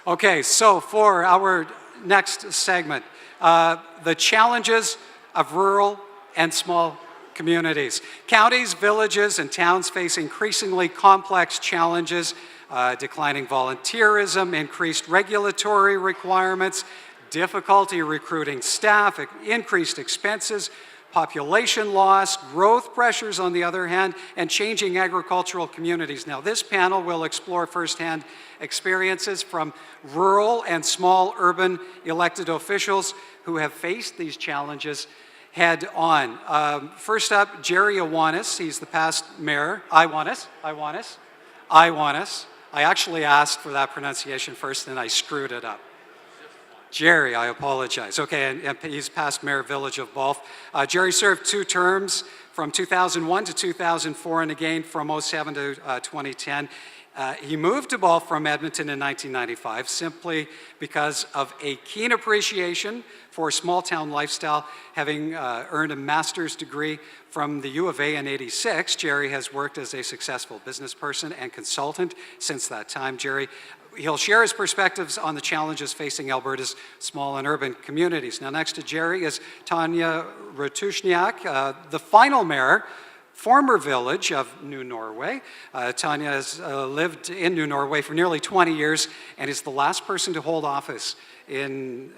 Okay, so for our next segment, the challenges of rural and small communities. Counties, villages, and towns face increasingly complex challenges, declining volunteerism, increased regulatory requirements, difficulty recruiting staff, increased expenses, population loss, growth pressures on the other hand, and changing agricultural communities. Now this panel will explore firsthand experiences from rural and small urban elected officials who have faced these challenges head on. First up, Jerry Iwanus. He's the past mayor. Iwanus. I actually asked for that pronunciation first and I screwed it up. Jerry, I apologize. Okay, and he's past mayor village of Bawlf. Jerry served 2 terms from 2001 to 2004 and again from 2007 to 2010. He moved to Bawlf from Edmonton in 1995 simply because of a keen appreciation for small town lifestyle. Having earned a master's degree from the U of A in '86, Jerry has worked as a successful business person and consultant since that time. He'll share his perspectives on the challenges facing Alberta's small and urban communities. Now next to Jerry is Tonya Ratushniak, the final mayor, former village of New Norway. Tonya has lived in New Norway for nearly 20 years and is the last person to hold office in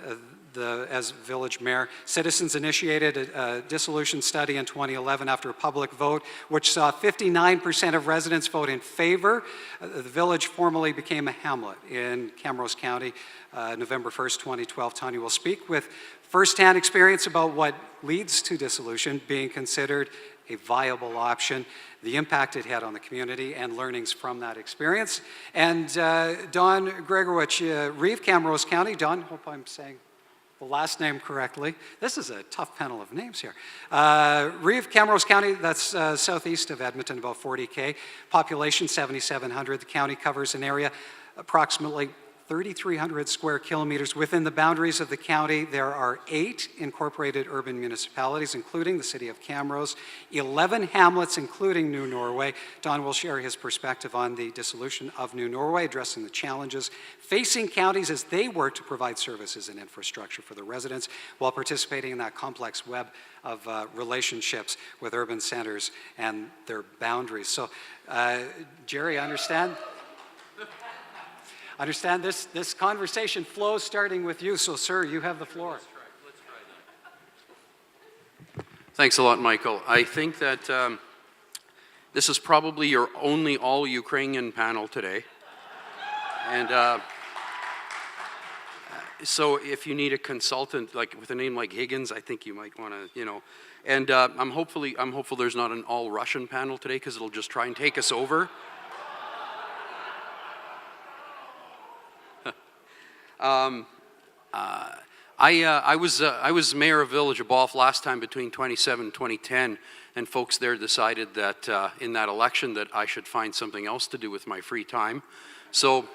as village mayor. Citizens initiated a dissolution study in 2011 after a public vote, which saw 59% of residents vote in favor. The village formally became a hamlet in Camrose County, November 1st, 2012. Tonya will speak with firsthand experience about what leads to dissolution being considered a viable option, the impact it had on the community, and learnings from that experience. And Don Gregorwich, Reeve, Camrose County. Don, hope I'm saying the last name correctly. This is a tough panel of names here. Reeve, Camrose County, that's southeast of Edmonton, about 40K. Population 7,700. The county covers an area approximately 3,300 square kilometers. Within the boundaries of the county, there are 8 incorporated urban municipalities, including the city of Camrose, 11 hamlets, including New Norway. Don will share his perspective on the dissolution of New Norway, addressing the challenges facing counties as they work to provide services and infrastructure for the residents while participating in that complex web of relationships with urban centers and their boundaries. So, Jerry, I understand this conversation flows starting with you, so sir, you have the floor. Let's try that. Thanks a lot, Michael. I think that this is probably your only all-Ukrainian panel today. And so if you need a consultant like with a name like Higgins, I think you might want to, And I'm hopeful there's not an all-Russian panel today because it'll just try and take us over. I was mayor of Village of Bawlf last time between 2007 and 2010, and folks there decided that in that election that I should find something else to do with my free time. So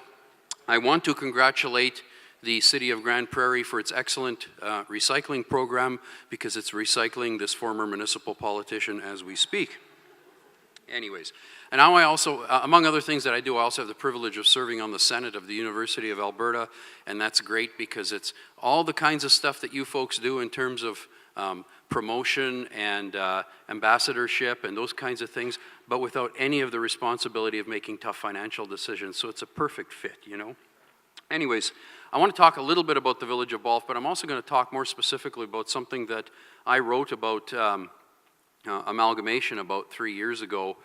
I want to congratulate the City of Grande Prairie for its excellent recycling program because it's recycling this former municipal politician as we speak. Anyways, and now I also, among other things that I do, I also have the privilege of serving on the Senate of the University of Alberta, and that's great because it's all the kinds of stuff that you folks do in terms of promotion and ambassadorship and those kinds of things, but without any of the responsibility of making tough financial decisions, so it's a perfect fit, Anyways, I want to talk a little bit about the Village of Bawlf, but I'm also going to talk more specifically about something that I wrote about amalgamation about 3 years ago,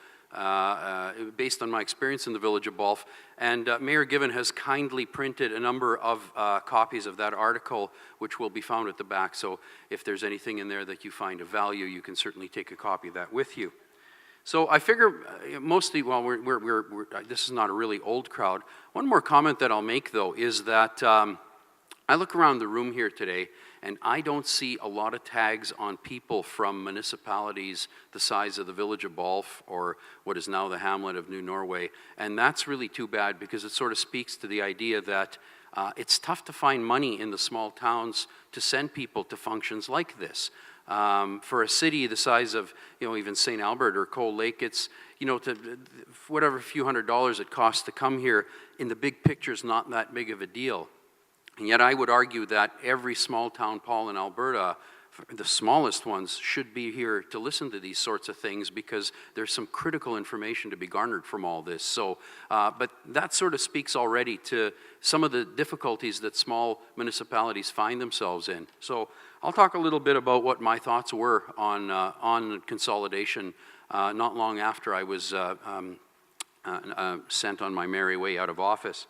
based on my experience in the Village of Bawlf. And Mayor Given has kindly printed a number of copies of that article, which will be found at the back. So if there's anything in there that you find of value, you can certainly take a copy of that with you. So I figure mostly, well, this is not a really old crowd. One more comment that I'll make, though, is that I look around the room here today, and I don't see a lot of tags on people from municipalities the size of the Village of Bawlf or what is now the hamlet of New Norway. And that's really too bad because it sort of speaks to the idea that it's tough to find money in the small towns to send people to functions like this. For a city the size of, even St. Albert or Cold Lake, it's, you know, whatever few $100s it costs to come here, in the big picture is not that big of a deal. And yet I would argue that every small town, Paul, in Alberta, the smallest ones, should be here to listen to these sorts of things, because there's some critical information to be garnered from all this. So, but that sort of speaks already to some of the difficulties that small municipalities find themselves in. So I'll talk a little bit about what my thoughts were on consolidation not long after I was sent on my merry way out of office.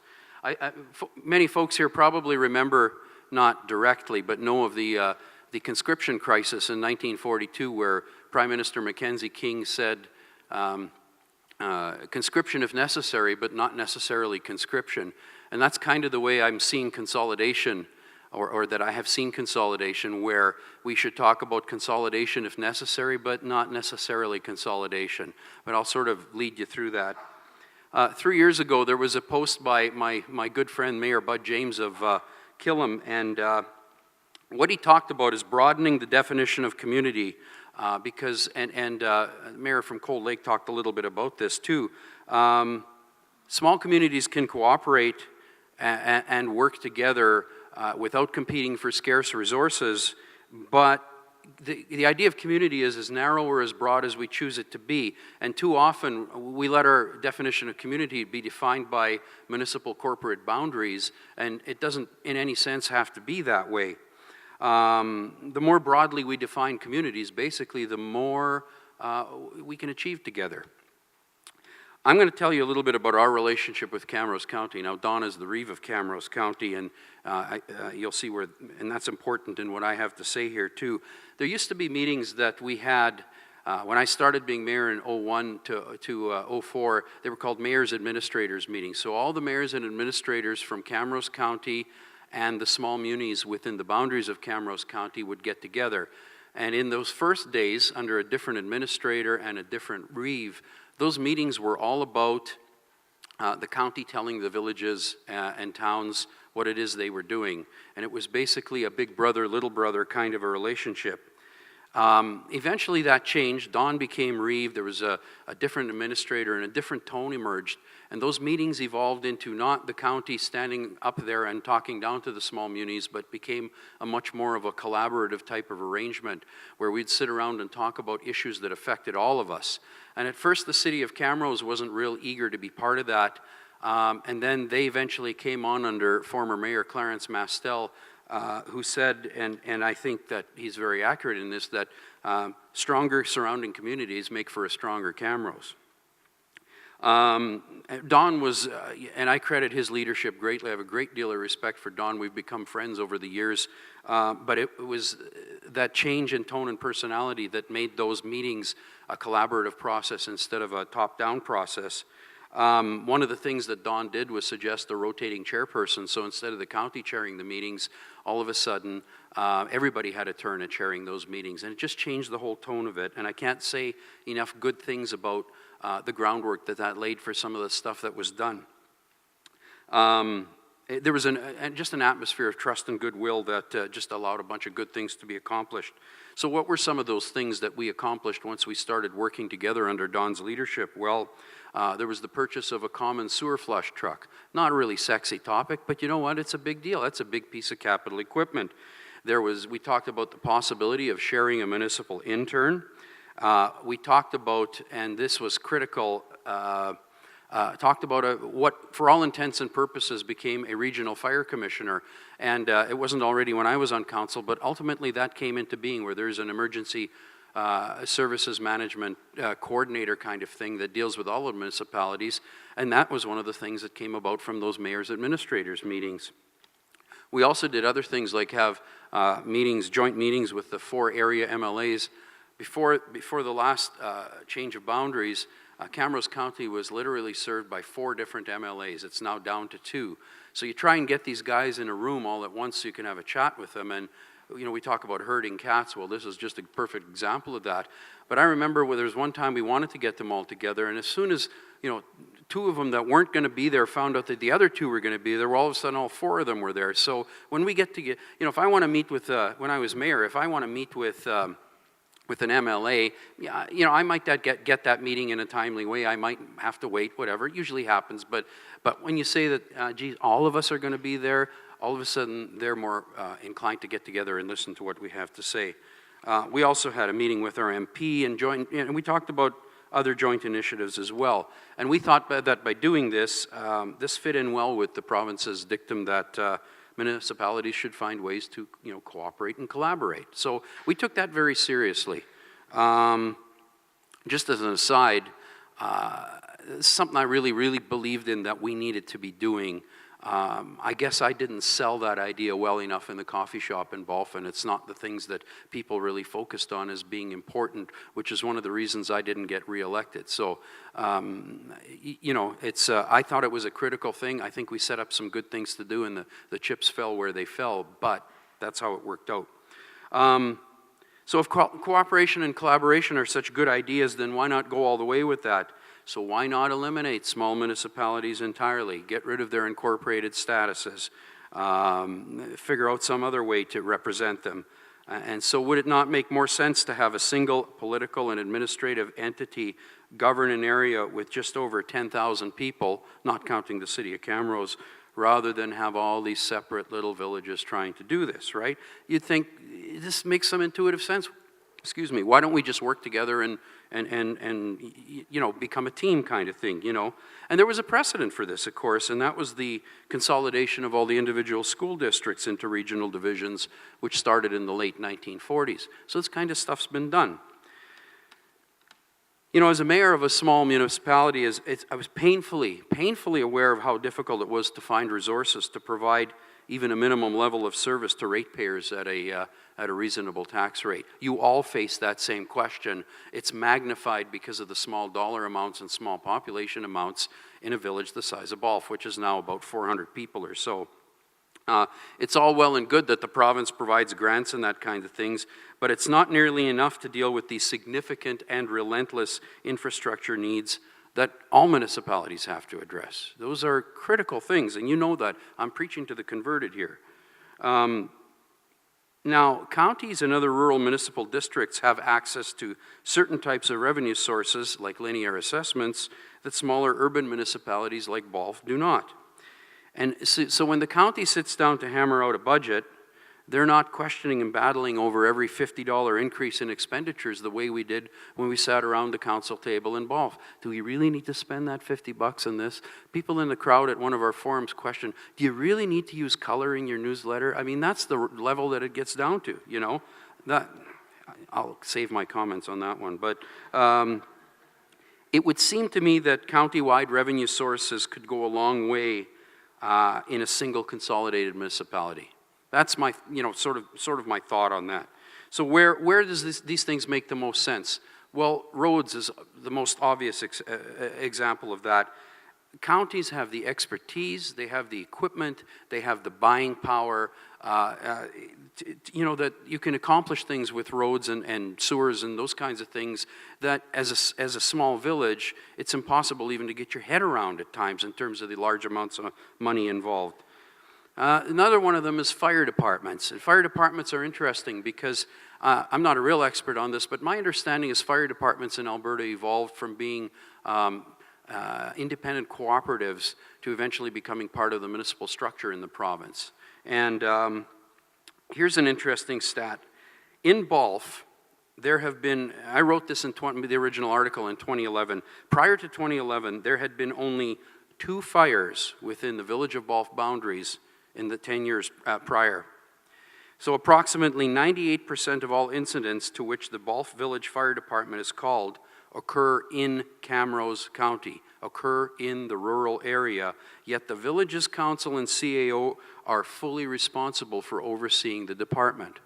Many folks here probably remember, not directly, but know of the conscription crisis in 1942, where Prime Minister Mackenzie King said, conscription if necessary, but not necessarily conscription. And that's kind of the way I'm seeing consolidation, or that I have seen consolidation, where we should talk about consolidation if necessary, but not necessarily consolidation. But I'll sort of lead you through that. 3 years ago, there was a post by my good friend Mayor Bud James of Killam, and what he talked about is broadening the definition of community, because, Mayor from Cold Lake talked a little bit about this too. Small communities can cooperate and work together without competing for scarce resources, but the idea of community is as narrow or as broad as we choose it to be, and too often we let our definition of community be defined by municipal corporate boundaries, and it doesn't in any sense have to be that way. The more broadly we define communities, basically the more we can achieve together. I'm going to tell you a little bit about our relationship with Camrose County. Now, Don is the Reeve of Camrose County, and you'll see where, and that's important in what I have to say here too. There used to be meetings that we had when I started being mayor in 01 to 04, they were called Mayor's Administrators meetings. So all the mayors and administrators from Camrose County and the small munis within the boundaries of Camrose County would get together. And in those first days, under a different administrator and a different Reeve, those meetings were all about the county telling the villages and towns what it is they were doing. And it was basically a big brother, little brother kind of a relationship. Eventually that changed. Don became Reeve. There was a different administrator, and a different tone emerged. And those meetings evolved into not the county standing up there and talking down to the small munis, but became a much more of a collaborative type of arrangement, where we'd sit around and talk about issues that affected all of us. And at first the city of Camrose wasn't real eager to be part of that. And then they eventually came on under former Mayor Clarence Mastel, who said, and I think that he's very accurate in this, that stronger surrounding communities make for a stronger Camrose. Don was, and I credit his leadership greatly. I have a great deal of respect for Don. We've become friends over the years. But it was that change in tone and personality that made those meetings a collaborative process instead of a top-down process. One of the things that Don did was suggest a rotating chairperson. So instead of the county chairing the meetings, all of a sudden, everybody had a turn at chairing those meetings. And it just changed the whole tone of it. And I can't say enough good things about the groundwork that laid for some of the stuff that was done. There was just an atmosphere of trust and goodwill that just allowed a bunch of good things to be accomplished. So what were some of those things that we accomplished once we started working together under Don's leadership? Well, there was the purchase of a common sewer flush truck. Not a really sexy topic, but you know what? It's a big deal. That's a big piece of capital equipment. We talked about the possibility of sharing a municipal intern. We talked about, and this was critical, talked about what, for all intents and purposes, became a regional fire commissioner. And it wasn't already when I was on council, but ultimately that came into being, where there's an emergency services management coordinator kind of thing that deals with all of municipalities. And that was one of the things that came about from those mayor's administrators meetings. We also did other things like have joint meetings with the 4 area MLAs. Before the last change of boundaries, Camrose County was literally served by 4 different MLAs. It's now down to 2. So you try and get these guys in a room all at once so you can have a chat with them. And you know, we talk about herding cats. Well, this is just a perfect example of that. But I remember there was one time we wanted to get them all together, and as soon as, you know, 2 of them that weren't going to be there found out that the other 2 were going to be there, all of a sudden all 4 of them were there. So when we you know, if I want to meet with, when I was mayor, if I want to meet with with an MLA, yeah, you know, I might get that meeting in a timely way. I might have to wait, whatever. It usually happens. But when you say that, geez, all of us are going to be there, all of a sudden they're more inclined to get together and listen to what we have to say. We also had a meeting with our MP and we talked about other joint initiatives as well. And we thought that by doing this, this fit in well with the province's dictum that municipalities should find ways to, you know, cooperate and collaborate. So we took that very seriously. Just as an aside, something I really believed in that we needed to be doing. I guess I didn't sell that idea well enough in the coffee shop in Bawlf, and it's not the things that people really focused on as being important, which is one of the reasons I didn't get reelected. So, you know, it's, I thought it was a critical thing. I think we set up some good things to do, and the chips fell where they fell, but that's how it worked out. So if cooperation and collaboration are such good ideas, then why not go all the way with that? So why not eliminate small municipalities entirely, get rid of their incorporated statuses, figure out some other way to represent them? And so would it not make more sense to have a single political and administrative entity govern an area with just over 10,000 people, not counting the city of Camrose, rather than have all these separate little villages trying to do this, right? You'd think this makes some intuitive sense. Excuse me, why don't we just work together and you know, become a team kind of thing, you know? And there was a precedent for this, of course, and that was the consolidation of all the individual school districts into regional divisions, which started in the late 1940s. So this kind of stuff's been done. You know, as a mayor of a small municipality, I was painfully aware of how difficult it was to find resources to provide even a minimum level of service to ratepayers at a reasonable tax rate. You all face that same question. It's magnified because of the small dollar amounts and small population amounts in a village the size of Bawlf, which is now about 400 people or so. It's all well and good that the province provides grants and that kind of things, but it's not nearly enough to deal with these significant and relentless infrastructure needs that all municipalities have to address. Those are critical things, and you know that. I'm preaching to the converted here. Now, counties and other rural municipal districts have access to certain types of revenue sources, like linear assessments, that smaller urban municipalities like Bawlf do not. And so when the county sits down to hammer out a budget, they're not questioning and battling over every $50 increase in expenditures the way we did when we sat around the council table in Bawlf. Do we really need to spend that $50 on this? People in the crowd at one of our forums question, do you really need to use color in your newsletter? I mean, that's the level that it gets down to, you know? I'll save my comments on that one. But it would seem to me that county-wide revenue sources could go a long way in a single consolidated municipality. That's my, you know, sort of my thought on that. So where does these things make the most sense? Well, roads is the most obvious example of that. Counties have the expertise, they have the equipment, they have the buying power, you know, that you can accomplish things with roads and sewers and those kinds of things that as a small village, it's impossible even to get your head around at times in terms of the large amounts of money involved. Another one of them is fire departments. And fire departments are interesting because I'm not a real expert on this, but my understanding is fire departments in Alberta evolved from being independent cooperatives to eventually becoming part of the municipal structure in the province. And here's an interesting stat. In Bawlf, there have been, I wrote this in the original article in 2011. Prior to 2011, there had been only 2 fires within the village of Bawlf boundaries in the 10 years prior. So approximately 98% of all incidents to which the Bawlf Village Fire Department is called occur in Camrose County, occur in the rural area, yet the village's council and CAO are fully responsible for overseeing the department.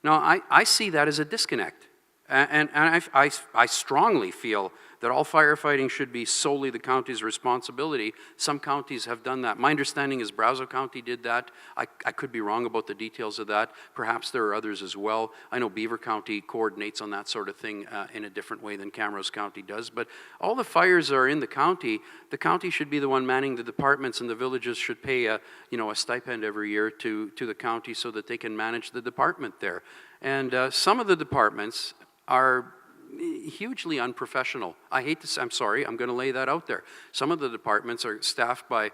Now, I see that as a disconnect, and I strongly feel that all firefighting should be solely the county's responsibility. Some counties have done that. My understanding is Brazeau County did that. I could be wrong about the details of that. Perhaps there are others as well. I know Beaver County coordinates on that sort of thing in a different way than Camrose County does. But all the fires are in the county. The county should be the one manning the departments, and the villages should pay a stipend every year to the county so that they can manage the department there. And some of the departments are hugely unprofessional. I'm sorry, I'm going to lay that out there. Some of the departments are staffed by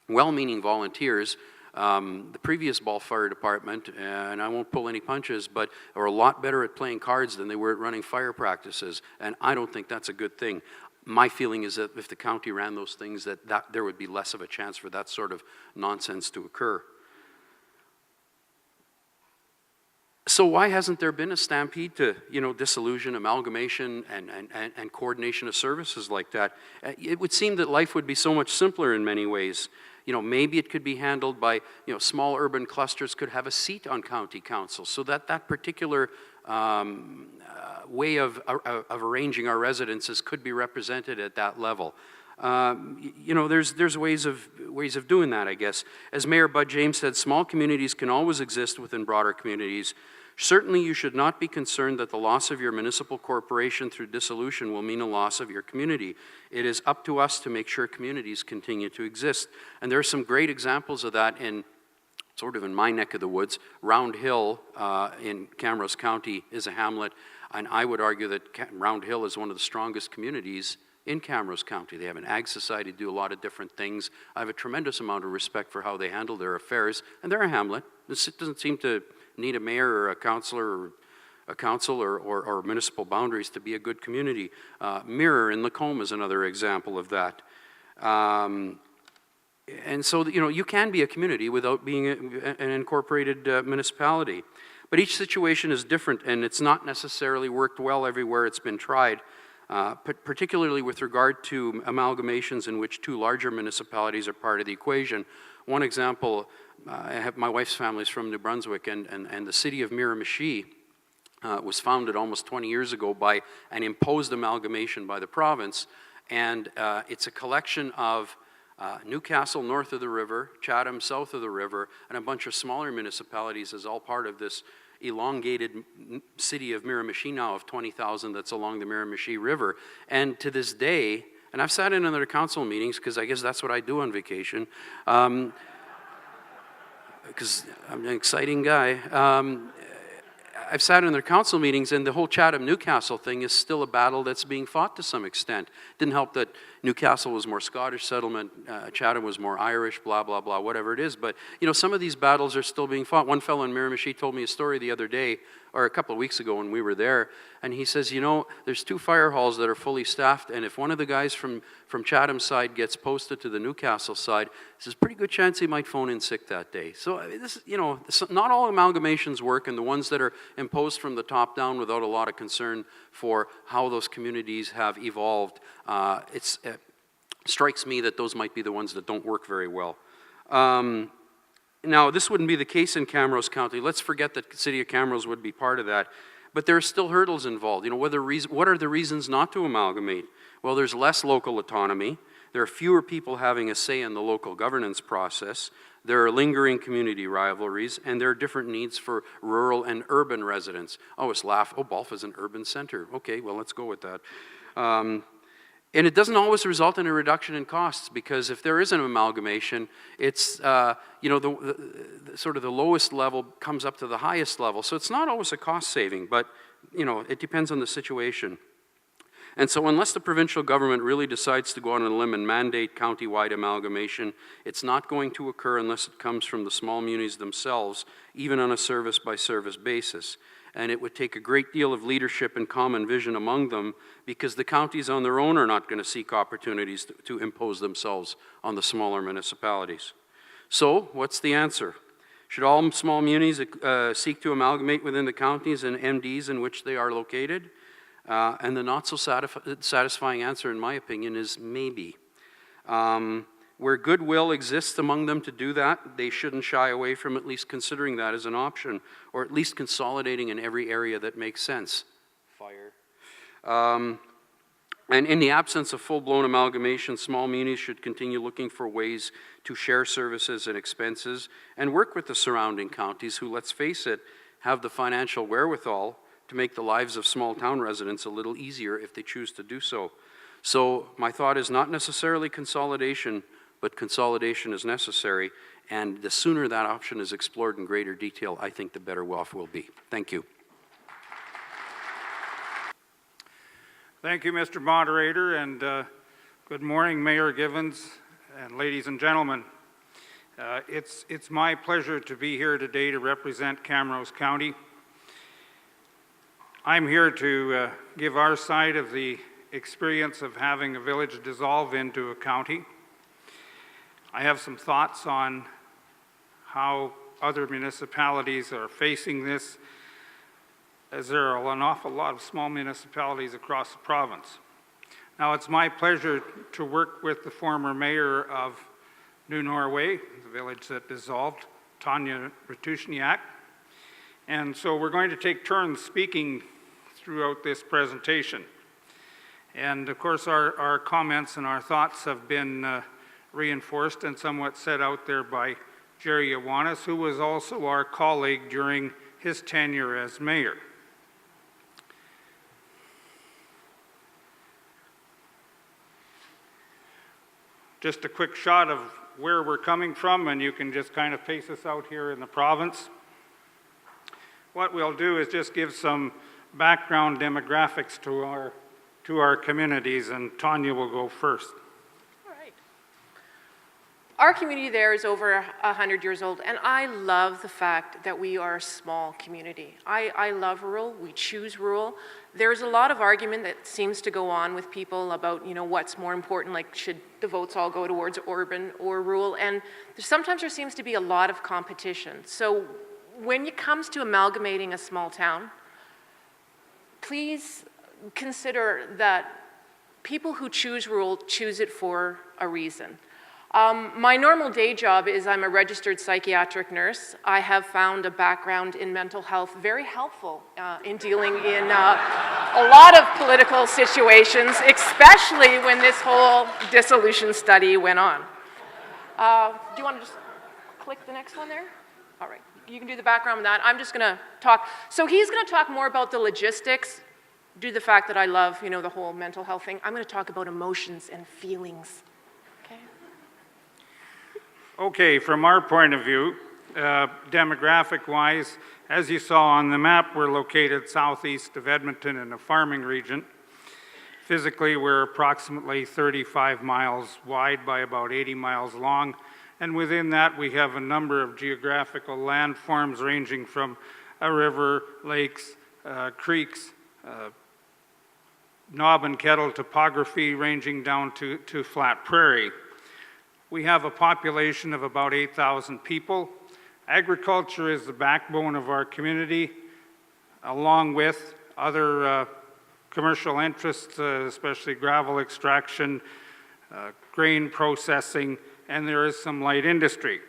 well-meaning volunteers. The previous Bawlf Fire Department, and I won't pull any punches, but are a lot better at playing cards than they were at running fire practices, and I don't think that's a good thing. My feeling is that if the county ran those things, that there would be less of a chance for that sort of nonsense to occur. So why hasn't there been a stampede to, dissolution, amalgamation, and coordination of services like that? It would seem that life would be so much simpler in many ways. Maybe it could be handled by, small urban clusters could have a seat on county council, so that particular way of arranging our residences could be represented at that level. There's ways of doing that, I guess. As Mayor Bud James said, small communities can always exist within broader communities. Certainly you should not be concerned that the loss of your municipal corporation through dissolution will mean a loss of your community. It is up to us to make sure communities continue to exist. And there are some great examples of that in my neck of the woods. Round Hill in Camrose County is a hamlet, and I would argue that Round Hill is one of the strongest communities in Camrose County. They have an ag society, do a lot of different things. I have a tremendous amount of respect for how they handle their affairs, and they're a hamlet. It doesn't seem to need a mayor or a councillor or a council or municipal boundaries to be a good community. Mirror in Lacombe is another example of that. And so, you can be a community without being an incorporated municipality. But each situation is different, and it's not necessarily worked well everywhere it's been tried, particularly with regard to amalgamations in which two larger municipalities are part of the equation. One example, my wife's family is from New Brunswick, and the city of Miramichi was founded almost 20 years ago by an imposed amalgamation by the province, and it's a collection of Newcastle north of the river, Chatham south of the river, and a bunch of smaller municipalities as all part of this elongated city of Miramichi now of 20,000 that's along the Miramichi River. And to this day, and I've sat in other council meetings because I guess that's what I do on vacation, because I'm an exciting guy. I've sat in their council meetings, and the whole Chatham-Newcastle thing is still a battle that's being fought to some extent. Didn't help that Newcastle was more Scottish settlement, Chatham was more Irish, blah, blah, blah, whatever it is. But, some of these battles are still being fought. One fellow in Miramichi told me a story the other day, or a couple of weeks ago when we were there, and he says, there's two fire halls that are fully staffed, and if one of the guys from Chatham side gets posted to the Newcastle side, there's a pretty good chance he might phone in sick that day. So this, not all amalgamations work, and the ones that are imposed from the top down without a lot of concern for how those communities have evolved, it strikes me that those might be the ones that don't work very well. Now, this wouldn't be the case in Camrose County. Let's forget that the city of Camrose would be part of that. But there are still hurdles involved. What are the reasons not to amalgamate? Well, there's less local autonomy. There are fewer people having a say in the local governance process. There are lingering community rivalries, and there are different needs for rural and urban residents. Oh, it's Bawlf is an urban center. Okay, well, let's go with that. And it doesn't always result in a reduction in costs, because if there is an amalgamation, it's, the lowest level comes up to the highest level. So it's not always a cost saving, but, it depends on the situation. And so unless the provincial government really decides to go on a limb and mandate county-wide amalgamation, it's not going to occur unless it comes from the small munis themselves, even on a service-by-service basis. And it would take a great deal of leadership and common vision among them, because the counties on their own are not going to seek opportunities to impose themselves on the smaller municipalities. So, what's the answer? Should all small munis seek to amalgamate within the counties and MDs in which they are located? And the not so satisfying answer, in my opinion, is maybe. Where goodwill exists among them to do that, they shouldn't shy away from at least considering that as an option, or at least consolidating in every area that makes sense. Fire. And in the absence of full-blown amalgamation, small munis should continue looking for ways to share services and expenses and work with the surrounding counties who, let's face it, have the financial wherewithal to make the lives of small town residents a little easier if they choose to do so. So my thought is not necessarily consolidation, but consolidation is necessary, and the sooner that option is explored in greater detail, I think the better off we'll be. Thank you. Thank you, Mr. Moderator, and good morning, Mayor Givens and ladies and gentlemen. It's my pleasure to be here today to represent Camrose County. I'm here to give our side of the experience of having a village dissolve into a county. I have some thoughts on how other municipalities are facing this, as there are an awful lot of small municipalities across the province. Now, it's my pleasure to work with the former mayor of New Norway, the village that dissolved, Tonya Ratushniak. And so we're going to take turns speaking throughout this presentation. And of course, our comments and our thoughts have been reinforced and somewhat set out there by Jerry Iwanus, who was also our colleague during his tenure as mayor. Just a quick shot of where we're coming from, and you can just kind of pace us out here in the province. What we'll do is just give some background demographics to our communities, and Tonya will go first. All right. Our community there is over 100 years old, and I love the fact that we are a small community. I love rural. We choose rural. There's a lot of argument that seems to go on with people about, you know, what's more important, like should the votes all go towards urban or rural, and sometimes there seems to be a lot of competition. So when it comes to amalgamating a small town, please consider that people who choose rural choose it for a reason. My normal day job is I'm a registered psychiatric nurse. I have found a background in mental health very helpful in dealing in a lot of political situations, especially when this whole dissolution study went on. Do you want to just click the next one there? All right, you can do the background on that. I'm just going to talk. So he's going to talk more about the logistics, due to the fact that I love, you know, the whole mental health thing. I'm going to talk about emotions and feelings. Okay, from our point of view, demographic-wise, as you saw on the map, we're located southeast of Edmonton in a farming region. Physically, we're approximately 35 miles wide by about 80 miles long, and within that we have a number of geographical landforms ranging from a river, lakes, creeks, knob and kettle topography ranging down to flat prairie. We have a population of about 8,000 people. Agriculture is the backbone of our community, along with other commercial interests, especially gravel extraction, grain processing, and there is some light industry.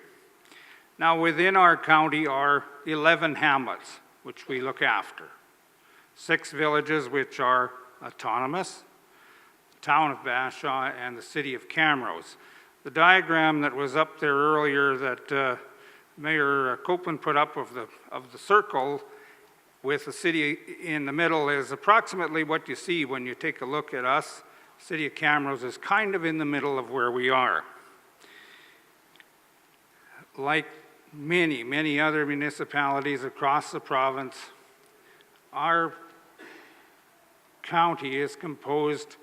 Now, within our county are 11 hamlets, which we look after. 6 villages, which are autonomous, the town of Bashaw, and the city of Camrose. The diagram that was up there earlier that Mayor Copeland put up of the circle with the city in the middle is approximately what you see when you take a look at us. The city of Camrose is kind of in the middle of where we are. Like many, many other municipalities across the province, our county is composed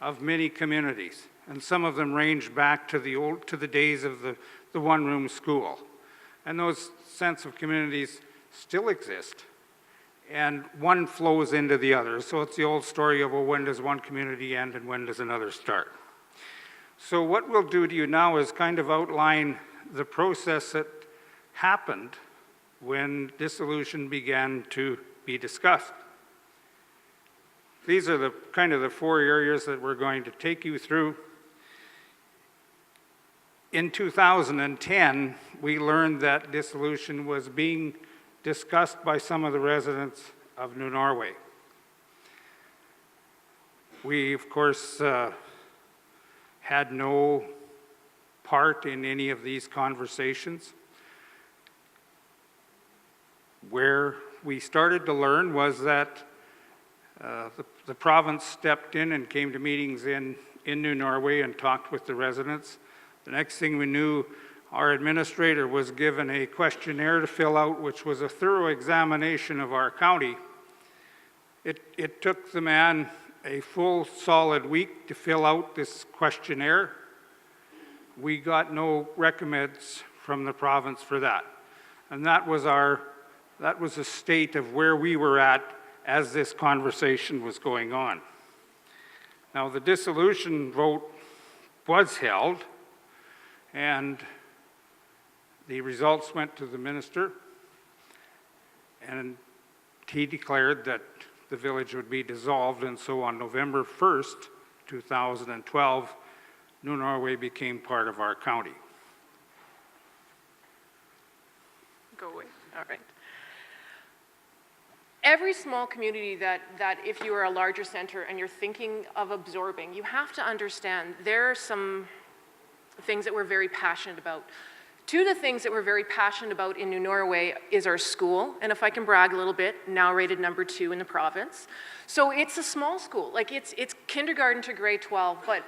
of many communities, and some of them range back to the days of the one-room school. And those sense of communities still exist, and one flows into the other. So it's the old story of, well, when does one community end and when does another start? So what we'll do to you now is kind of outline the process that happened when dissolution began to be discussed. These are the kind of the 4 areas that we're going to take you through. In 2010, we learned that dissolution was being discussed by some of the residents of New Norway. We, of course, had no part in any of these conversations. Where we started to learn was that the province stepped in and came to meetings in New Norway and talked with the residents. The next thing we knew, our administrator was given a questionnaire to fill out, which was a thorough examination of our county. It took the man a full solid week to fill out this questionnaire. We got no recommends from the province for that. And that was the state of where we were at as this conversation was going on. Now, the dissolution vote was held, and the results went to the minister, and he declared that the village would be dissolved, and so on November 1st, 2012, New Norway became part of our county. Go away. All right. Every small community that if you are a larger center and you're thinking of absorbing, you have to understand there are some things that we're very passionate about. Two of the things that we're very passionate about in New Norway is our school, and if I can brag a little bit, now rated #2 in the province. So it's a small school, like it's kindergarten to grade 12, but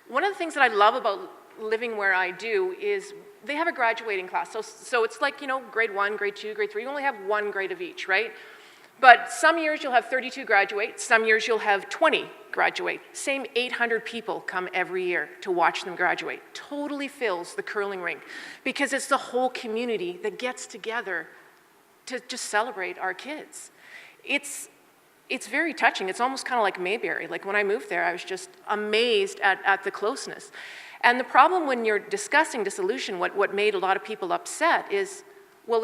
one of the things that I love about living where I do is they have a graduating class. So it's like, you know, grade 1, grade 2, grade 3, you only have one grade of each, right? But some years you'll have 32 graduate, some years you'll have 20 graduate. Same 800 people come every year to watch them graduate. Totally fills the curling rink because it's the whole community that gets together to just celebrate our kids. It's very touching. It's almost kind of like Mayberry. Like when I moved there, I was just amazed at the closeness. And the problem when you're discussing dissolution, what made a lot of people upset is, well,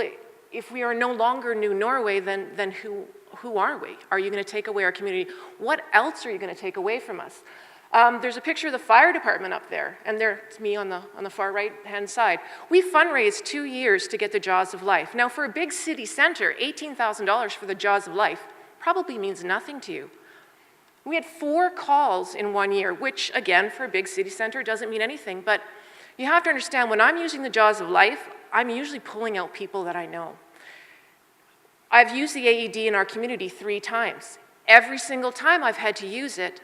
if we are no longer New Norway, then who are we? Are you going to take away our community? What else are you going to take away from us? There's a picture of the fire department up there, and there's me on the far right-hand side. We fundraised 2 years to get the Jaws of Life. Now, for a big city center, $18,000 for the Jaws of Life probably means nothing to you. We had 4 calls in 1 year, which, again, for a big city center doesn't mean anything, but you have to understand, when I'm using the Jaws of Life, I'm usually pulling out people that I know. I've used the AED in our community 3 times. Every single time I've had to use it,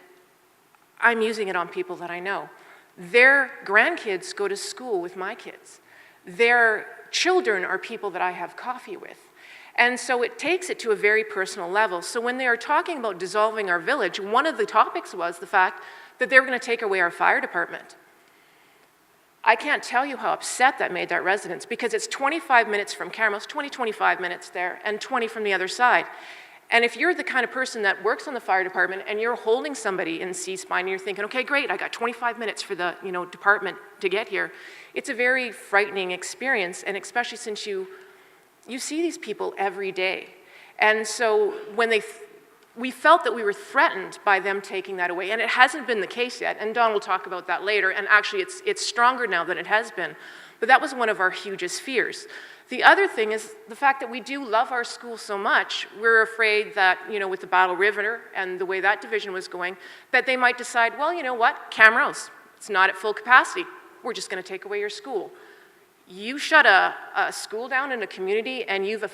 I'm using it on people that I know. Their grandkids go to school with my kids. Their children are people that I have coffee with. And so it takes it to a very personal level. So when they are talking about dissolving our village, one of the topics was the fact that they were going to take away our fire department. I can't tell you how upset that made that residents, because it's 25 minutes from Camrose, 25 minutes there, and 20 from the other side. And if you're the kind of person that works on the fire department and you're holding somebody in C-spine and you're thinking, okay, great, I got 25 minutes for the department to get here, it's a very frightening experience, and especially since you see these people every day. And so when we felt that we were threatened by them taking that away, and it hasn't been the case yet, and Don will talk about that later, and actually it's stronger now than it has been, but that was one of our hugest fears. The other thing is the fact that we do love our school so much, we're afraid that, with the Battle River and the way that division was going, that they might decide, well, you know what, Camrose, it's not at full capacity, we're just gonna take away your school. You shut a school down in a community and you've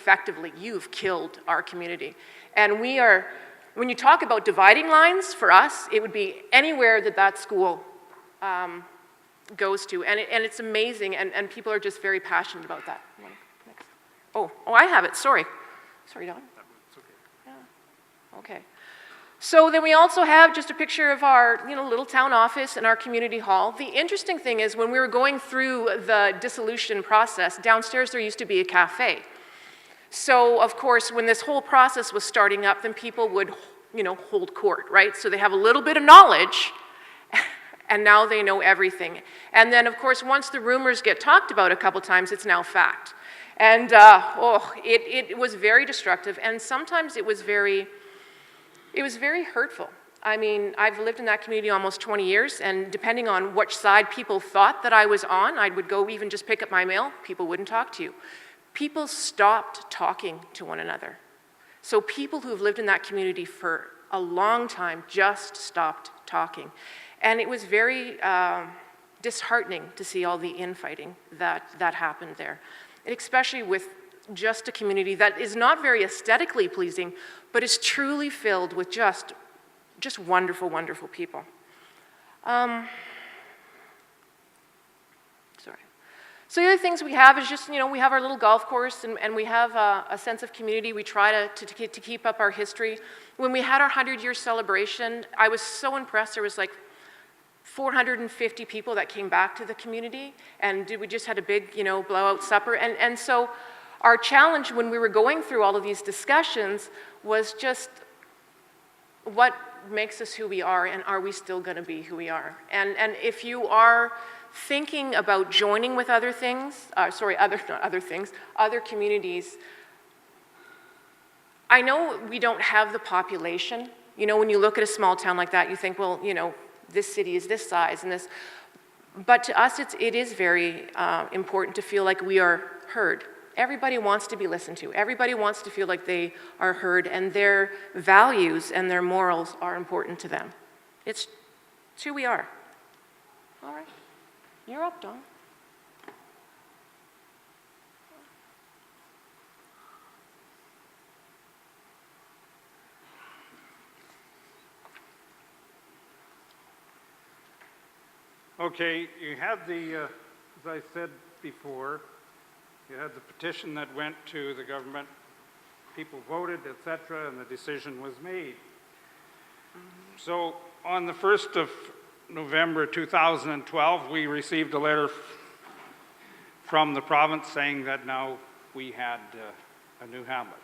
killed our community. And when you talk about dividing lines, for us, it would be anywhere that school goes to. And it's amazing, and people are just very passionate about that. Next. Oh, I have it, sorry. Sorry, Don. It's okay. Yeah, okay. So then we also have just a picture of our little town office and our community hall. The interesting thing is when we were going through the dissolution process, downstairs there used to be a cafe. So of course when this whole process was starting up, then people would hold court, right? So they have a little bit of knowledge and now they know everything. And then of course once the rumors get talked about a couple times, it's now fact. And it was very destructive, and sometimes it was very hurtful. I mean, I've lived in that community almost 20 years, and depending on which side people thought that I was on, I would go even just pick up my mail, people wouldn't talk to you. People stopped talking to one another. So people who've lived in that community for a long time just stopped talking. And it was very disheartening to see all the infighting that happened there, and especially with just a community that is not very aesthetically pleasing, but is truly filled with just wonderful, wonderful people. Sorry. So the other things we have is just, you know, we have our little golf course, and we have a sense of community. We try to keep up our history. When we had our 100-year celebration, I was so impressed. There was like 450 people that came back to the community, and we just had a big, you know, blowout supper. And so our challenge when we were going through all of these discussions was just what makes us who we are, and are we still going to be who we are? And if you are thinking about joining with other things, other communities, I know we don't have the population. You know, when you look at a small town like that, you think, well, you know, this city is this size and this, but to us it is very important to feel like we are heard. Everybody wants to be listened to. Everybody wants to feel like they are heard, and their values and their morals are important to them. It's who we are. All right. You're up, Dawn. Okay, you had the, as I said before, you had the petition that went to the government, people voted, etc., and the decision was made. So on the 1st of November 2012, we received a letter from the province saying that now we had a new hamlet.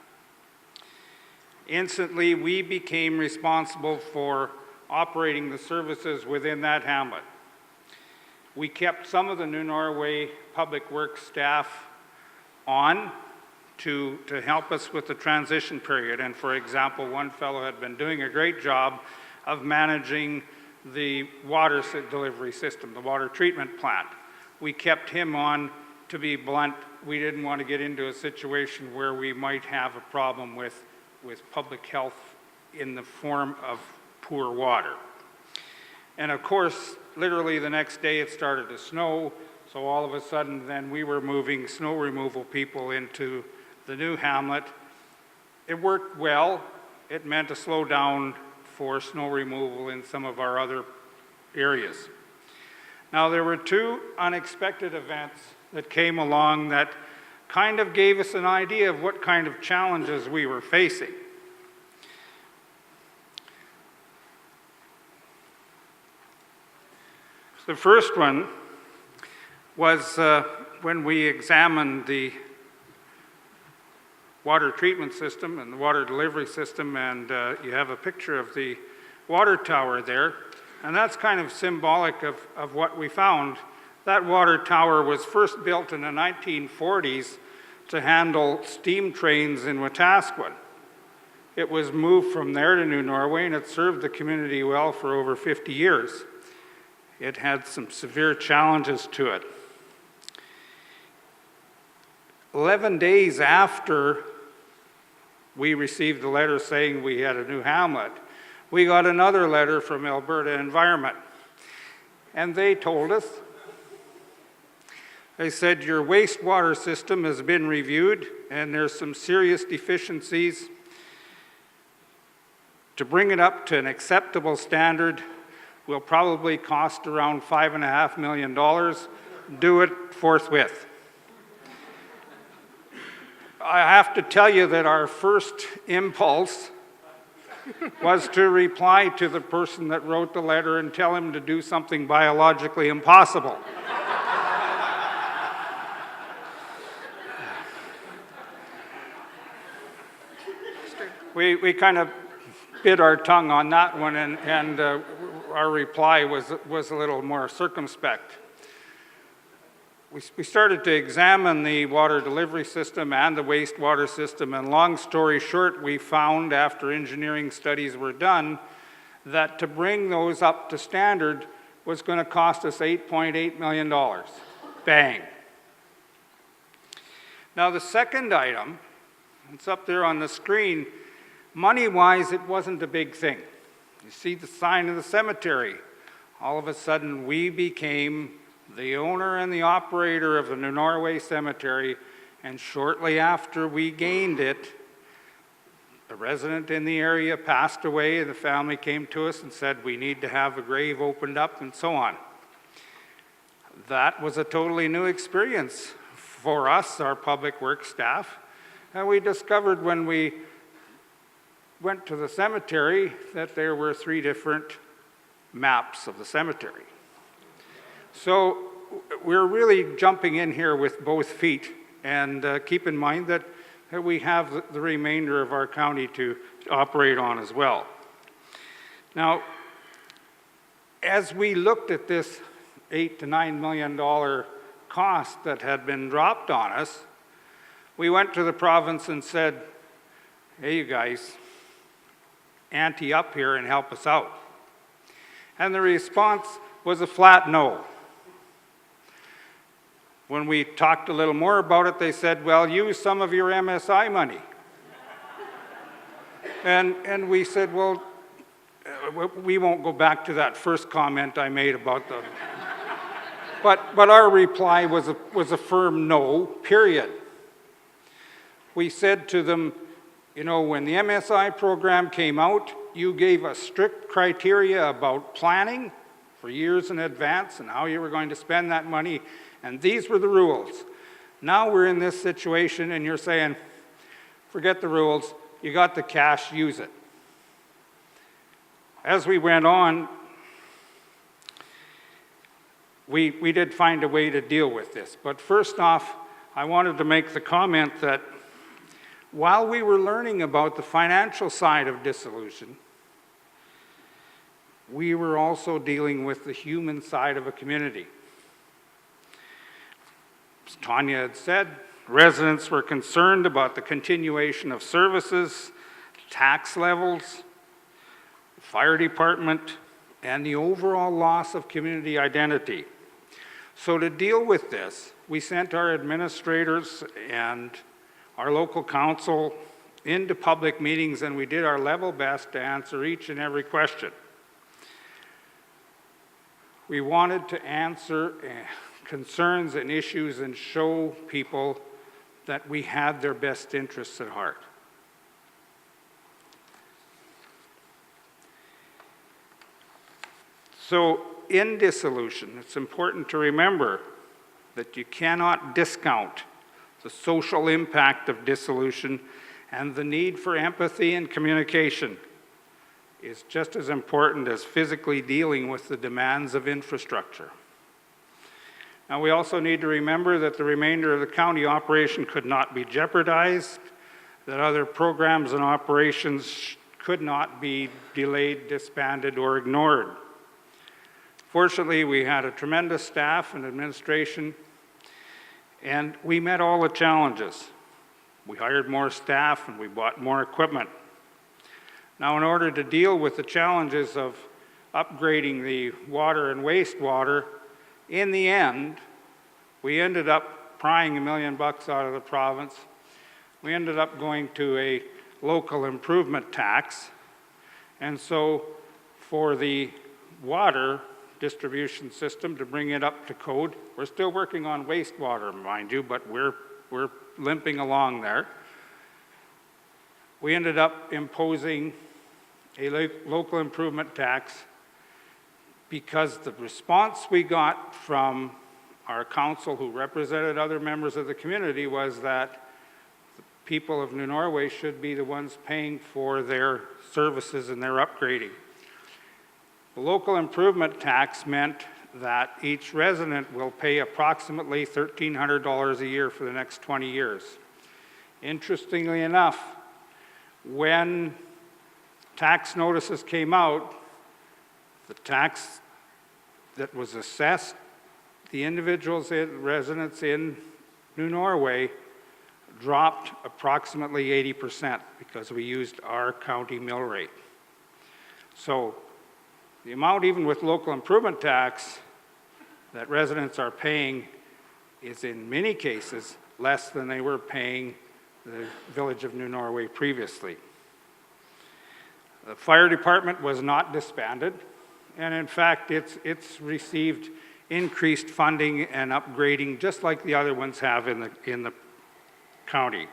Instantly, we became responsible for operating the services within that hamlet. We kept some of the New Norway Public Works staff on to help us with the transition period. And for example, one fellow had been doing a great job of managing the water delivery system, the water treatment plant. We kept him on. To be blunt, we didn't want to get into a situation where we might have a problem with public health in the form of poor water. And of course, literally the next day it started to snow, so all of a sudden then we were moving snow removal people into the new hamlet. It worked well. It meant a slowdown for snow removal in some of our other areas. Now there were two unexpected events that came along that kind of gave us an idea of what kind of challenges we were facing. The first one was when we examined the water treatment system and the water delivery system, and you have a picture of the water tower there, and that's kind of symbolic of what we found. That water tower was first built in the 1940s to handle steam trains in Wetaskiwin. It was moved from there to New Norway, and it served the community well for over 50 years. It had some severe challenges to it. 11 days after we received the letter saying we had a new hamlet, we got another letter from Alberta Environment. And they told us, they said, your wastewater system has been reviewed and there's some serious deficiencies. To bring it up to an acceptable standard will probably cost around $5.5 million. Do it forthwith. I have to tell you that our first impulse was to reply to the person that wrote the letter and tell him to do something biologically impossible. We kind of bit our tongue on that one, and our reply was a little more circumspect. We started to examine the water delivery system and the wastewater system, and long story short, we found after engineering studies were done that to bring those up to standard was going to cost us $8.8 million. Bang. Now the second item, it's up there on the screen, Money-wise, it wasn't a big thing. You see the sign of the cemetery. All of a sudden, we became the owner and the operator of the Norway Cemetery, and shortly after we gained it, a resident in the area passed away, and the family came to us and said, we need to have a grave opened up, and so on. That was a totally new experience for us, our public works staff, and we discovered when we went to the cemetery that there were 3 different maps of the cemetery. So we're really jumping in here with both feet, and keep in mind that we have the remainder of our county to operate on as well. Now, as we looked at this $8 to $9 million cost that had been dropped on us, we went to the province and said, hey, you guys, ante up here and help us out. And the response was a flat no. When we talked a little more about it, they said, well, use some of your MSI money. and we said, well, we won't go back to that first comment I made about the... But our reply was a firm no, period. We said to them, you know, when the MSI program came out, you gave us strict criteria about planning for years in advance and how you were going to spend that money, and these were the rules. Now we're in this situation and you're saying, forget the rules, you got the cash, use it. As we went on, we did find a way to deal with this. But first off, I wanted to make the comment that while we were learning about the financial side of dissolution, we were also dealing with the human side of a community. As Tonya had said, residents were concerned about the continuation of services, tax levels, the fire department, and the overall loss of community identity. So to deal with this, we sent our administrators and our local council into public meetings, and we did our level best to answer each and every question. We wanted to answer concerns and issues and show people that we had their best interests at heart. So in dissolution, it's important to remember that you cannot discount the social impact of dissolution, and the need for empathy and communication is just as important as physically dealing with the demands of infrastructure. Now, we also need to remember that the remainder of the county operation could not be jeopardized, that other programs and operations could not be delayed, disbanded, or ignored. Fortunately, we had a tremendous staff and administration, and we met all the challenges. We hired more staff and we bought more equipment. Now, in order to deal with the challenges of upgrading the water and wastewater, in the end, we ended up prying $1 million out of the province. We ended up going to a local improvement tax. And so for the water distribution system to bring it up to code, we're still working on wastewater, mind you, but we're limping along there. We ended up imposing a local improvement tax because the response we got from our council, who represented other members of the community, was that the people of New Norway should be the ones paying for their services and their upgrading. The local improvement tax meant that each resident will pay approximately $1,300 a year for the next 20 years. Interestingly enough, when tax notices came out, the tax that was assessed, the individuals, residents in New Norway, dropped approximately 80% because we used our county mill rate. So the amount, even with local improvement tax, that residents are paying is in many cases less than they were paying the village of New Norway previously. The fire department was not disbanded, and in fact, it's received increased funding and upgrading just like the other ones have in the county.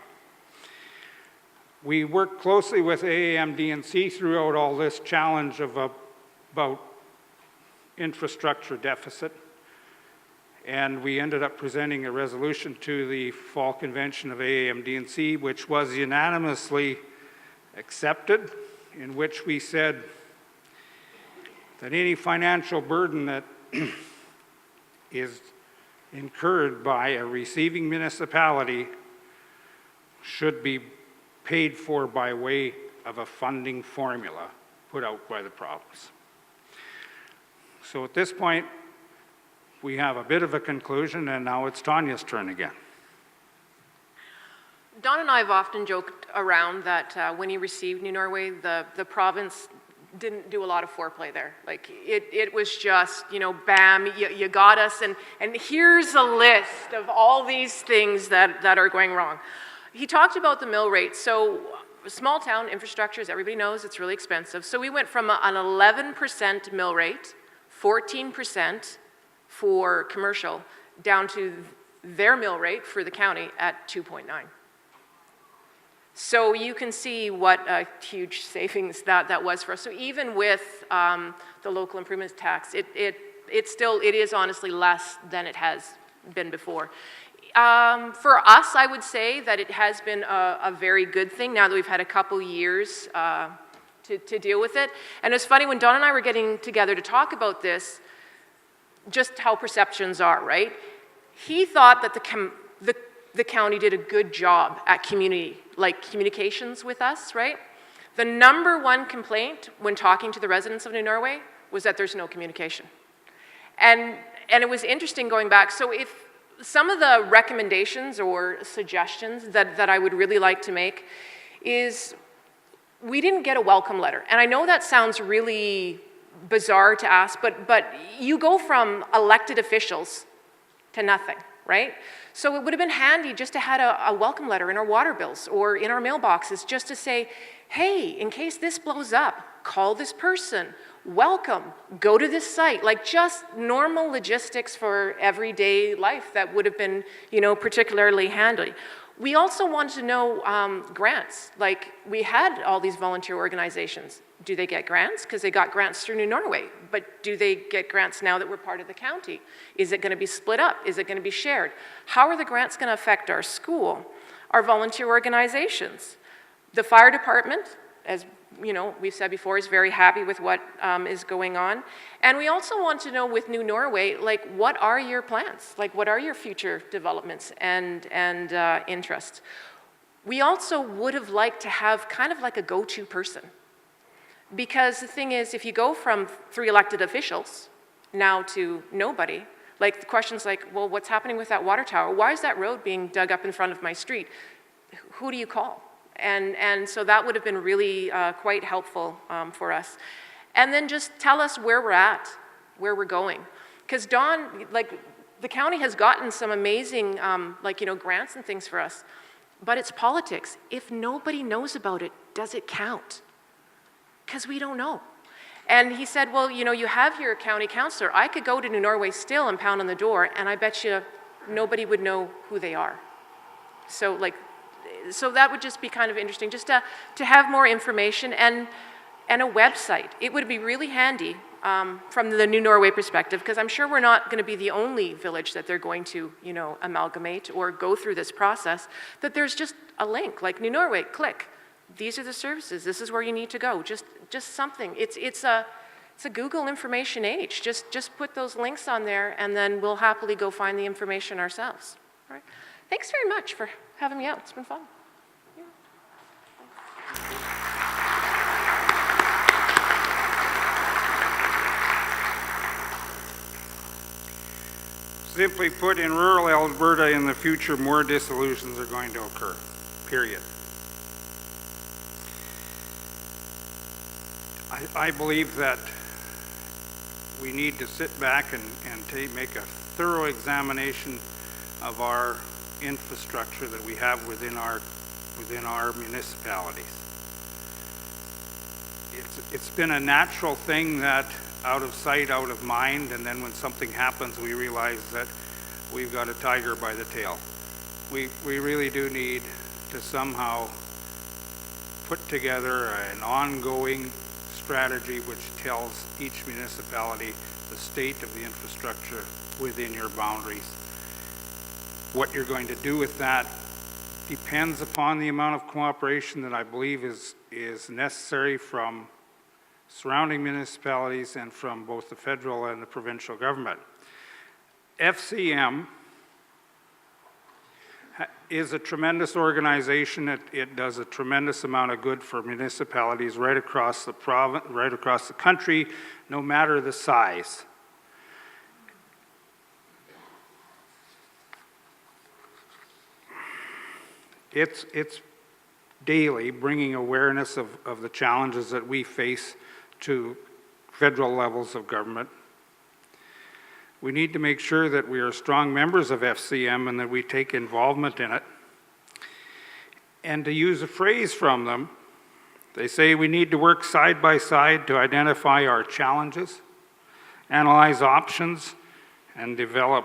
We worked closely with AAMD&C throughout all this challenge of about infrastructure deficit, and we ended up presenting a resolution to the fall convention of AAMD&C, which was unanimously accepted, in which we said that any financial burden that is incurred by a receiving municipality should be paid for by way of a funding formula put out by the province. So at this point, we have a bit of a conclusion, and now it's Tonya's turn again. Don and I have often joked around that when he received New Norway, the province didn't do a lot of foreplay there. Like, it was just, you know, bam, you got us, and here's a list of all these things that are going wrong. He talked about the mill rate. So small town infrastructure, as everybody knows, it's really expensive. So we went from an 11% mill rate, 14% for commercial, down to their mill rate for the county at 2.9. So you can see what a huge savings that was for us. So even with the local improvements tax, it is honestly less than it has been before. For us, I would say that it has been a very good thing now that we've had a couple years to deal with it. And it's funny, when Don and I were getting together to talk about this, just how perceptions are, right? He thought that the county did a good job at communications with us, right? The number one complaint when talking to the residents of New Norway was that there's no communication. And it was interesting going back. So if some of the recommendations or suggestions that I would really like to make is, we didn't get a welcome letter. And I know that sounds really bizarre to ask, but you go from elected officials to nothing, right? So it would have been handy just to have a welcome letter in our water bills or in our mailboxes, just to say, hey, in case this blows up, call this person, welcome, go to this site, like just normal logistics for everyday life that would have been, you know, particularly handy. We also wanted to know grants. Like, we had all these volunteer organizations. Do they get grants? Because they got grants through New Norway, but do they get grants now that we're part of the county? Is it going to be split up? Is it going to be shared? How are the grants going to affect our school, our volunteer organizations? The fire department, as you know, we've said before, is very happy with what is going on. And we also want to know with New Norway, like, what are your plans? Like, what are your future developments and interests? We also would have liked to have kind of like a go-to person. Because the thing is, if you go from 3 elected officials now to nobody, like, the question's like, well, what's happening with that water tower? Why is that road being dug up in front of my street? Who do you call? And so that would have been really quite helpful for us. And then just tell us where we're at, where we're going. Because Don, like, the county has gotten some amazing, like, you know, grants and things for us, but it's politics. If nobody knows about it, does it count? Because we don't know. And he said, well, you know, you have your county councillor. I could go to New Norway still and pound on the door, and I bet you nobody would know who they are. So, like, so that would just be kind of interesting, just to have more information and a website. It would be really handy from the New Norway perspective, because I'm sure we're not going to be the only village that they're going to, you know, amalgamate or go through this process, that there's just a link, like New Norway, click. These are the services. This is where you need to go. Just something. It's a Google information age. Just put those links on there, and then we'll happily go find the information ourselves. All right. Thanks very much for having me out. It's been fun. Yeah. Simply put, in rural Alberta in the future, more dissolutions are going to occur, period. I believe that we need to sit back and make a thorough examination of our infrastructure that we have within our municipalities. it's been a natural thing that out of sight, out of mind, and then when something happens, we realize that we've got a tiger by the tail. We really do need to somehow put together an ongoing strategy which tells each municipality the state of the infrastructure within your boundaries. What you're going to do with that depends upon the amount of cooperation that I believe is necessary from surrounding municipalities and from both the federal and the provincial government. FCM is a tremendous organization. It does a tremendous amount of good for municipalities right across the province, right across the country, no matter the size. It's daily bringing awareness of the challenges that we face to federal levels of government. We need to make sure that we are strong members of FCM and that we take involvement in it. And to use a phrase from them, they say we need to work side by side to identify our challenges, analyze options, and develop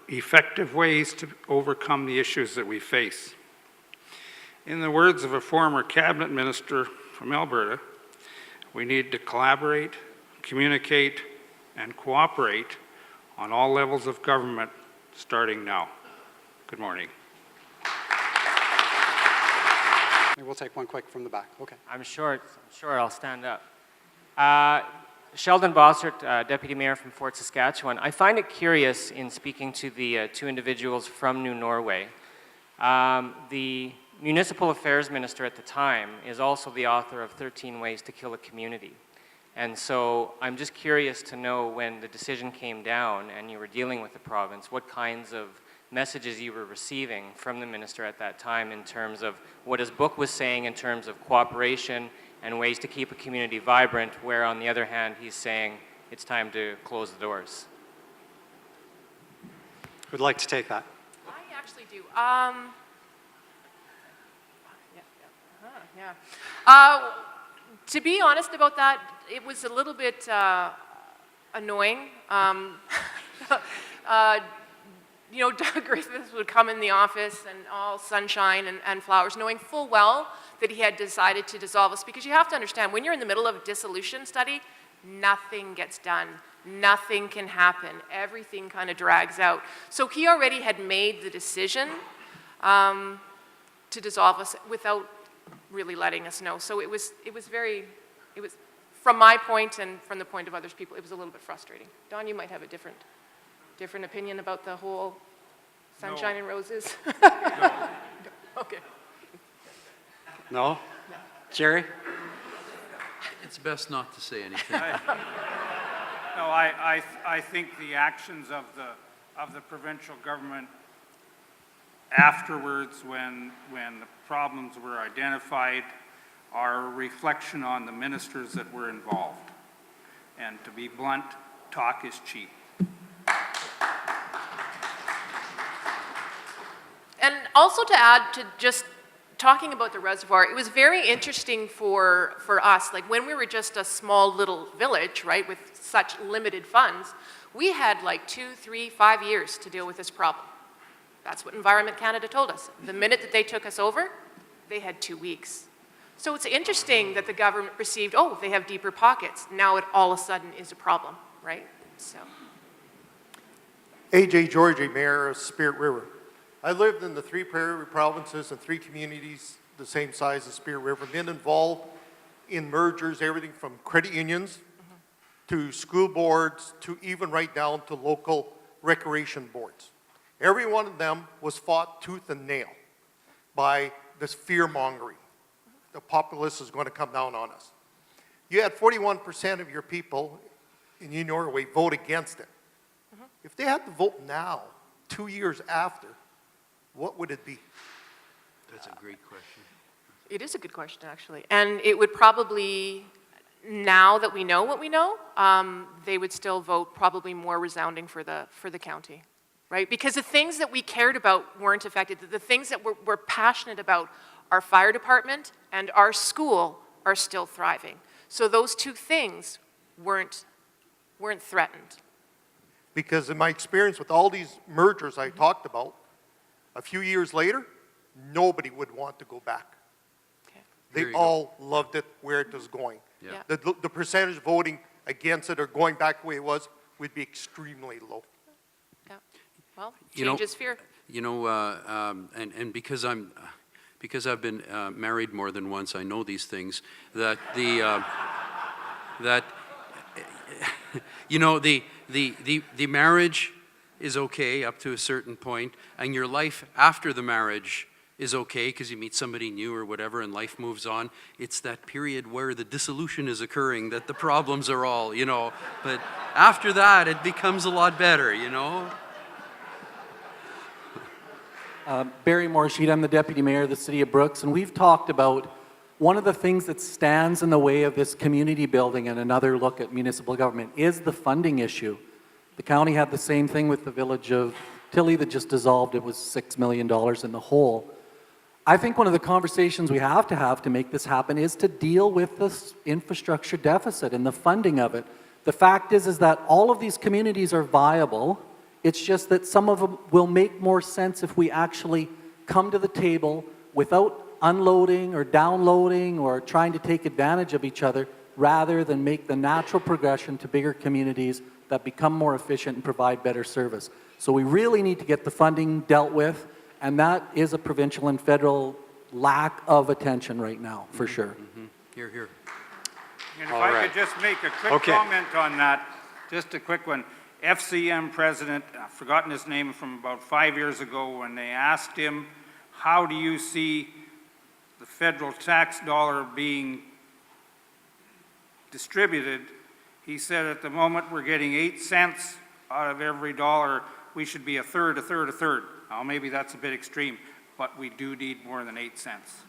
effective ways to overcome the issues that we face. In the words of a former cabinet minister from Alberta, we need to collaborate, communicate, and cooperate on all levels of government, starting now. Good morning. We'll take one quick from the back. Okay. I'm short. I'll stand up. Sheldon Bossert, Deputy Mayor from Fort Saskatchewan. I find it curious in speaking to the two individuals from New Norway. The Municipal Affairs Minister at the time is also the author of 13 Ways to Kill a Community. And so I'm just curious to know, when the decision came down and you were dealing with the province, what kinds of messages you were receiving from the minister at that time in terms of what his book was saying in terms of cooperation and ways to keep a community vibrant, where on the other hand he's saying it's time to close the doors. Who'd like to take that? I actually do. To be honest about that, it was a little bit annoying. You know, Doug Griffiths would come in the office and all sunshine and flowers, knowing full well that he had decided to dissolve us. Because you have to understand, when you're in the middle of a dissolution study, nothing gets done. Nothing can happen. Everything kind of drags out. So he already had made the decision to dissolve us without really letting us know. So it was from my point and from the point of other people, it was a little bit frustrating. Don, you might have a different opinion about the whole sunshine and roses? No. Okay. No? Jerry? It's best not to say anything. No, I think the actions of the provincial government afterwards, when the problems were identified, are a reflection on the ministers that were involved. And to be blunt, talk is cheap. And also to add to just talking about the reservoir, it was very interesting for us, like when we were just a small little village, right, with such limited funds, we had like 2, 3, 5 years to deal with this problem. That's what Environment Canada told us. The minute that they took us over, they had 2 weeks. So it's interesting that the government perceived, oh, they have deeper pockets. Now it all of a sudden is a problem, right? So. A.J. Georgie, Mayor of Spirit River. I lived in the 3 prairie provinces and 3 communities the same size as Spirit River, been involved in mergers, everything from credit unions to school boards to even right down to local recreation boards. Every one of them was fought tooth and nail by this fear-mongering. The populace is going to come down on us. You had 41% of your people in New Norway vote against it. If they had to vote now, 2 years after, what would it be? That's a great question. It is a good question, actually. And it would probably, now that we know what we know, they would still vote probably more resounding for the county, right? Because the things that we cared about weren't affected. The things that we're passionate about, our fire department and our school, are still thriving. So those two things weren't threatened. Because in my experience with all these mergers I talked about, a few years later, nobody would want to go back. Okay. There They you go. all loved it where it was going. Yeah. The percentage voting against it or going back the way it was would be extremely low. Yeah. Well, You know- change is fear. You know, and because I've been married more than once, I know these things. That you know, the marriage is okay up to a certain point, and your life after the marriage is okay because you meet somebody new or whatever, and life moves on. It's that period where the dissolution is occurring that the problems are all, you know. But after that, it becomes a lot better, you know. Barry Morsheed, I'm the Deputy Mayor of the City of Brooks, and we've talked about one of the things that stands in the way of this community building and another look at municipal government is the funding issue. The county had the same thing with the village of Tilly that just dissolved. It was $6 million in the hole. I think one of the conversations we have to make this happen is to deal with this infrastructure deficit and the funding of it. The fact is that all of these communities are viable. It's just that some of them will make more sense if we actually come to the table without unloading or downloading or trying to take advantage of each other, rather than make the natural progression to bigger communities that become more efficient and provide better service. So we really need to get the funding dealt with, and that is a provincial and federal lack of attention right now, for sure. Here, here. And if All I right. could just make a quick Okay. comment on that, just a quick one. FCM president, I've forgotten his name, from about 5 years ago, when they asked him, how do you see the federal tax dollar being distributed? He said, at the moment, we're getting 8 cents out of every dollar. We should be a third, a third, a third. Now, maybe that's a bit extreme, but we do need more than 8 cents.